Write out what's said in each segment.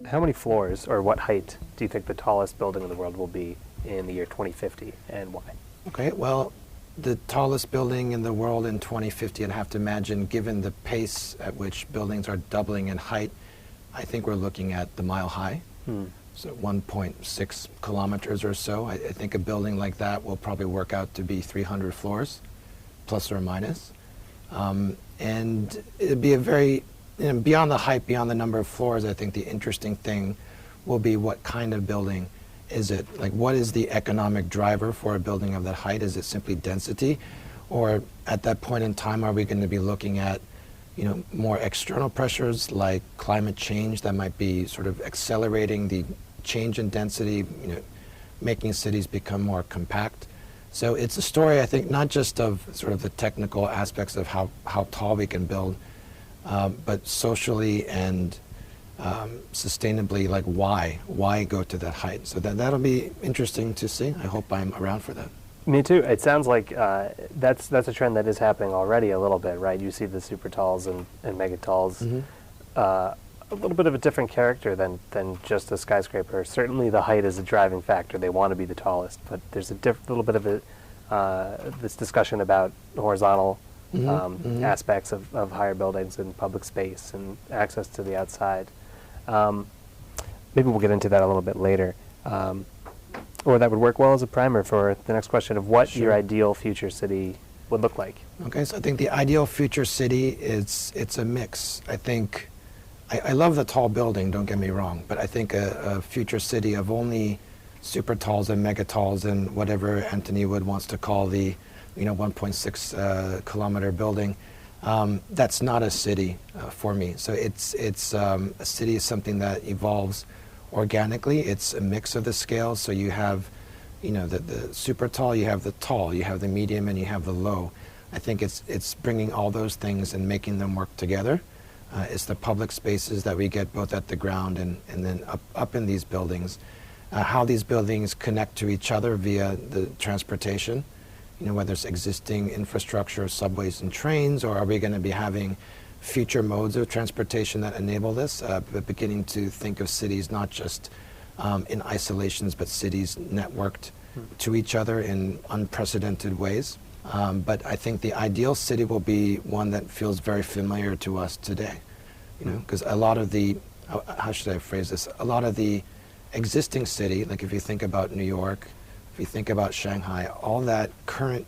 how many floors or what height do you think the tallest building in the world will be in the year 2050, and why? Okay, well, the tallest building in the world in 2050, I'd have to imagine, given the pace at which buildings are doubling in height, I think we're looking at the Mile High. So 1.6 kilometers or so. I think a building like that will probably work out to be 300 floors, plus or minus. And it'd be a very, beyond the height, beyond the number of floors, I think the interesting thing will be what kind of building is it? Like, what is the economic driver for a building of that height? Is it simply density? Or at that point in time, are we going to be looking at, more external pressures like climate change that might be sort of accelerating the change in density, making cities become more compact? So it's a story, I think, not just of sort of the technical aspects of how tall we can build, but socially and sustainably, like why go to that height? So that'll be interesting to see. I hope I'm around for that. Me too. It sounds like that's a trend that is happening already a little bit, right? You see the super talls and mega talls, a little bit of a different character than just a skyscraper. Certainly the height is a driving factor. They want to be the tallest, but there's a little bit of this discussion about horizontal aspects of higher buildings and public space and access to the outside. Maybe we'll get into that a little bit later. Or that would work well as a primer for the next question of what your ideal future city would look like. Okay, so I think the ideal future city it's a mix. I think I love the tall building, don't get me wrong, but I think a future city of only super talls and mega talls and whatever Anthony Wood wants to call the 1.6 kilometer building, that's not a city for me. So it's a city is something that evolves organically. It's a mix of the scales. So you have, the super tall, you have the tall, you have the medium, and you have the low. I think it's bringing all those things and making them work together. It's the public spaces that we get both at the ground and then up in these buildings. How these buildings connect to each other via the transportation, whether it's existing infrastructure, subways and trains, or are we going to be having future modes of transportation that enable this, but beginning to think of cities not just in isolations, but cities networked to each other in unprecedented ways. But I think the ideal city will be one that feels very familiar to us today, because a lot of the, how should I phrase this, a lot of the existing city, like if you think about New York, if you think about Shanghai, all that current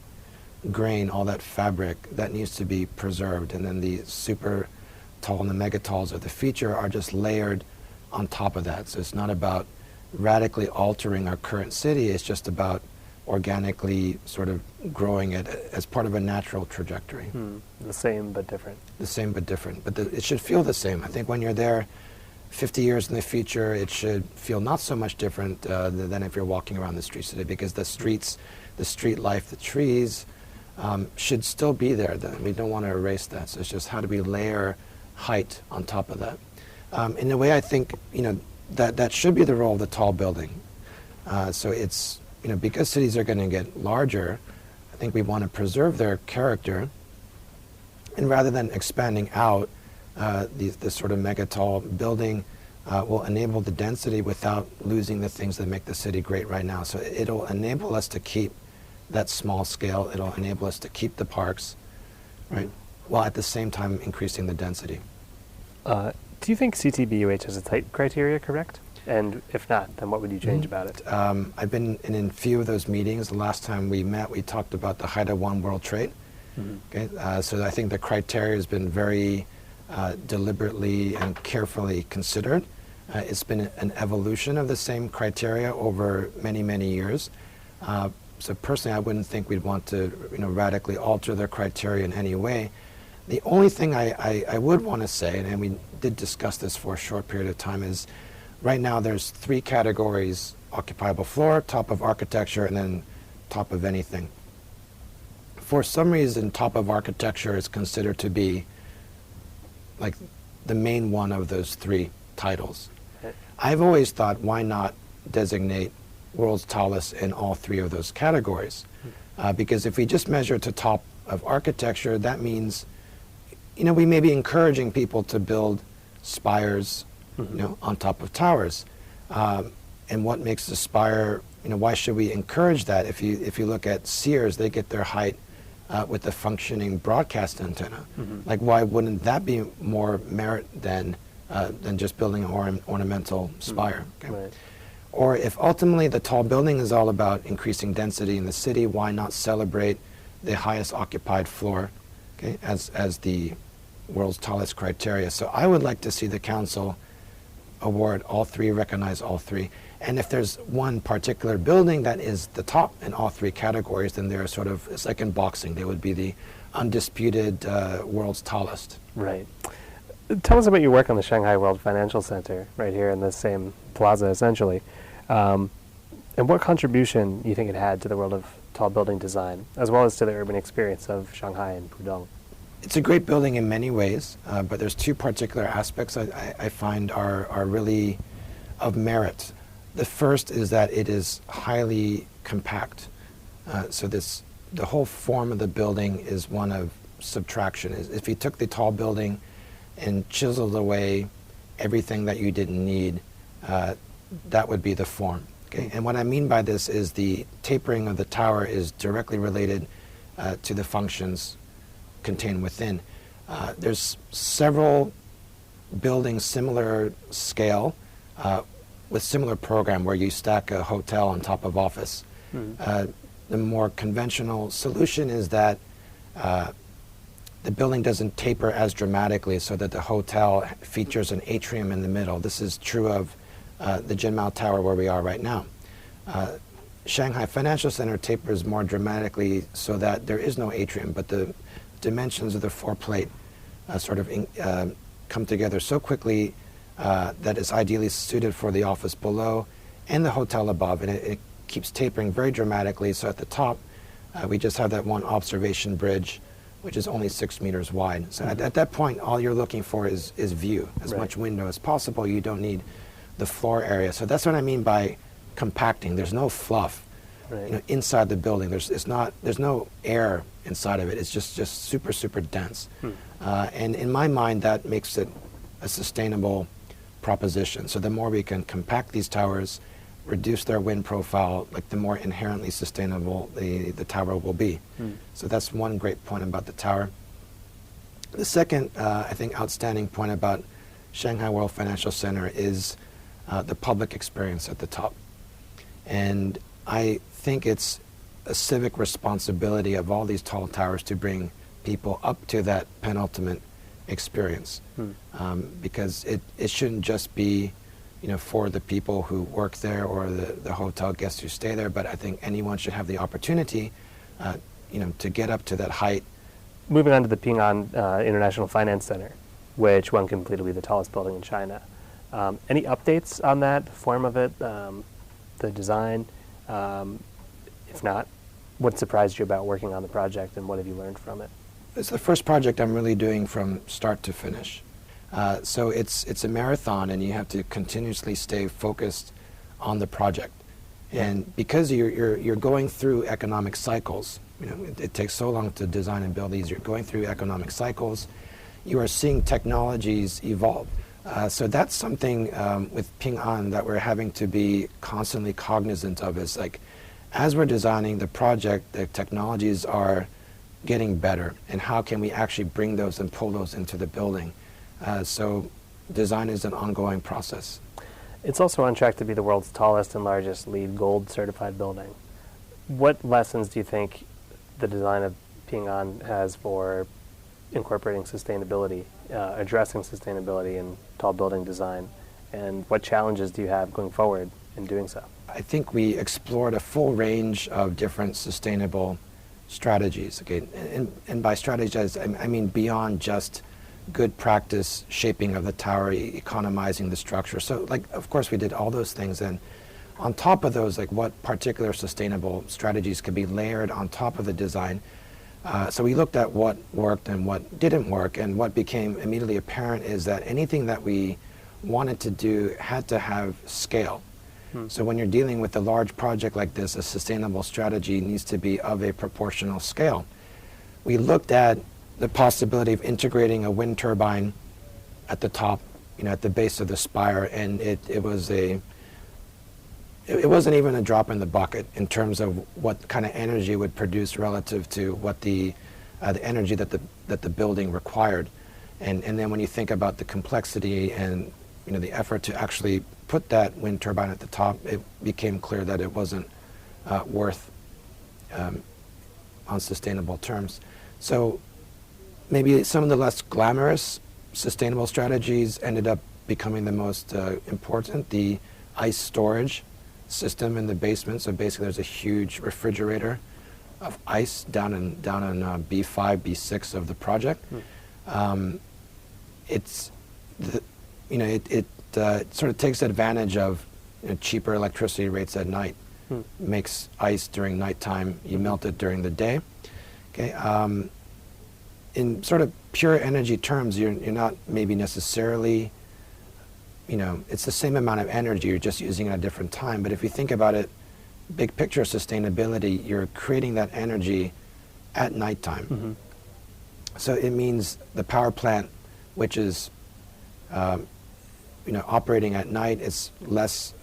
grain, all that fabric, that needs to be preserved. And then the super tall and the mega talls of the future are just layered on top of that. So it's not about radically altering our current city, it's just about organically sort of growing it as part of a natural trajectory. The same but different. The same but different. But it should feel the same. I think when you're there 50 years in the future, it should feel not so much different than if you're walking around the streets today, because the streets, the street life, the trees, should still be there. We don't want to erase that. So it's just how do we layer height on top of that. In a way, I think that should be the role of the tall building. So it's because cities are going to get larger, I think we want to preserve their character, and rather than expanding out, this sort of mega tall building will enable the density without losing the things that make the city great right now. So it'll enable us to keep that small scale. It'll enable us to keep the parks, right, while at the same time increasing the density. Do you think CTBUH has its height criteria correct? And if not, then what would you change about it? I've been in a few of those meetings. The last time we met, we talked about the height of One World Trade. Okay, so I think the criteria has been very deliberately and carefully considered. It's been an evolution of the same criteria over many, many years. So personally, I wouldn't think we'd want to radically alter the criteria in any way. The only thing I would want to say, and we did discuss this for a short period of time, is right now there's 3 categories: occupiable floor, top of architecture, and then top of anything. For some reason, top of architecture is considered to be like the main one of those 3 titles. I've always thought, why not designate world's tallest in all 3 of those categories? Because if we just measure to top of architecture, that means we may be encouraging people to build spires on top of towers. And what makes the spire, why should we encourage that? If you look at Sears, they get their height with a functioning broadcast antenna. Like, why wouldn't that be more merit than just building an ornamental spire? Okay? Right. Or if ultimately the tall building is all about increasing density in the city, why not celebrate the highest occupied floor, okay, as the world's tallest criteria? So I would like to see the council award all three, recognize all three. And if there's one particular building that is the top in all three categories, then they're sort of, it's like in boxing, they would be the undisputed world's tallest. Right. Tell us about your work on the Shanghai World Financial Center, right here in this same plaza, essentially. And what contribution you think it had to the world of tall building design, as well as to the urban experience of Shanghai and Pudong? It's a great building in many ways, but there's two particular aspects I find are really of merit. The first is that it is highly compact. So the whole form of the building is one of subtraction. If you took the tall building and chiseled away everything that you didn't need, that would be the form. Okay? And what I mean by this is the tapering of the tower is directly related to the functions contained within. There's several buildings similar scale with similar program where you stack a hotel on top of office. The more conventional solution is that the building doesn't taper as dramatically so that the hotel features an atrium in the middle. This is true of the Jinmao Tower where we are right now. Shanghai Financial Center tapers more dramatically so that there is no atrium, but the dimensions of the four-plate come together so quickly that it's ideally suited for the office below and the hotel above, and it keeps tapering very dramatically. So at the top, we just have that one observation bridge, which is only 6 meters wide. So at that point, all you're looking for is view, as much window as possible. You don't need the floor area. So that's what I mean by compacting. There's no fluff inside the building. There's no air inside of it. It's just super, super dense. And in my mind, that makes it a sustainable proposition. So the more we can compact these towers, reduce their wind profile, like the more inherently sustainable the tower will be. So that's one great point about the tower. The second, I think, outstanding point about Shanghai World Financial Center is the public experience at the top. And I think it's a civic responsibility of all these tall towers to bring people up to that penultimate experience, because it shouldn't just be for the people who work there or the hotel guests who stay there, but I think anyone should have the opportunity to get up to that height. Moving on to the Ping An International Finance Center, which one can believe will be the tallest building in China. Any updates on that, the form of it, the design? If not, what surprised you about working on the project, and what have you learned from it? It's the first project I'm really doing from start to finish. So it's a marathon, and you have to continuously stay focused on the project. And because you're going through economic cycles, it takes so long to design and build these. You're going through economic cycles. You are seeing technologies evolve. So that's something with Ping An that we're having to be constantly cognizant of. Is like, as we're designing the project, the technologies are getting better, and how can we actually bring those and pull those into the building? So design is an ongoing process. It's also on track to be the world's tallest and largest LEED Gold certified building. What lessons do you think the design of Ping An has for incorporating sustainability, addressing sustainability in tall building design, and what challenges do you have going forward in doing so? I think we explored a full range of different sustainable strategies. Okay, and by strategies, I mean beyond just good practice shaping of the tower, economizing the structure. So, like, of course, we did all those things, and on top of those, like, what particular sustainable strategies could be layered on top of the design. So we looked at what worked and what didn't work, and what became immediately apparent is that anything that we wanted to do had to have scale. So when you're dealing with a large project like this, a sustainable strategy needs to be of a proportional scale. We looked at the possibility of integrating a wind turbine at the top at the base of the spire, and it wasn't even a drop in the bucket in terms of what kind of energy it would produce relative to what the energy that the building required. And then when you think about the complexity and the effort to actually put that wind turbine at the top, it became clear that it wasn't worth on sustainable terms. So maybe some of the less glamorous sustainable strategies ended up becoming the most important. The ice storage system in the basement. So basically, there's a huge refrigerator of ice down in B5, B6 of the project. It sort of takes advantage of cheaper electricity rates at night. Makes ice during nighttime. You melt it during the day. Okay. In sort of pure energy terms, you're not maybe necessarily, it's the same amount of energy, you're just using it at a different time. But if you think about it, big picture sustainability, you're creating that energy at nighttime. So it means the power plant, which is operating at night, is less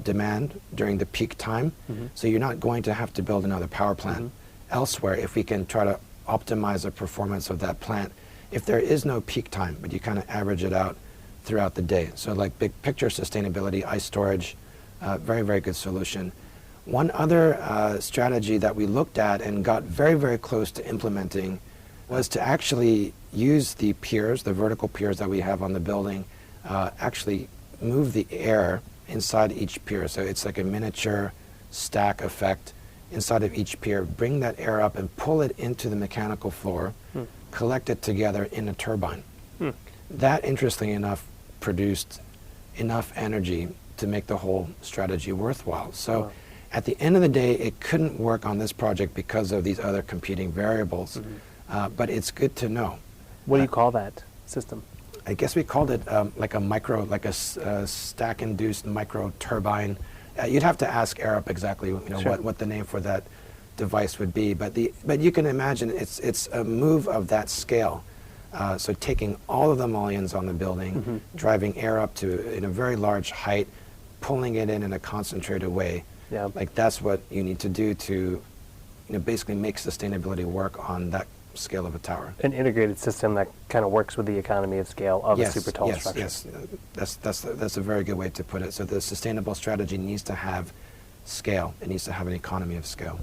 demand during the peak time. So you're not going to have to build another power plant elsewhere if we can try to optimize the performance of that plant. If there is no peak time, but you kind of average it out throughout the day. So like big picture sustainability, ice storage, very, very good solution. One other strategy that we looked at and got very, very close to implementing was to actually use the piers, the vertical piers that we have on the building, actually move the air inside each pier. So it's like a miniature stack effect inside of each pier. Bring that air up and pull it into the mechanical floor, collect it together in a turbine. That, interestingly enough, produced enough energy to make the whole strategy worthwhile. So at the end of the day, it couldn't work on this project because of these other competing variables, but it's good to know. What do you call that system? I guess we called it like a stack-induced micro turbine. You'd have to ask Arup exactly what the name for that device would be, but you can imagine it's a move of that scale. So taking all of the mullions on the building, driving air up to a very large height, pulling it in a concentrated way. Like that's what you need to do to basically make sustainability work on that scale of a tower. An integrated system that kind of works with the economy of scale of a super tall structure. Yes, that's a very good way to put it. So the sustainable strategy needs to have scale. It needs to have an economy of scale.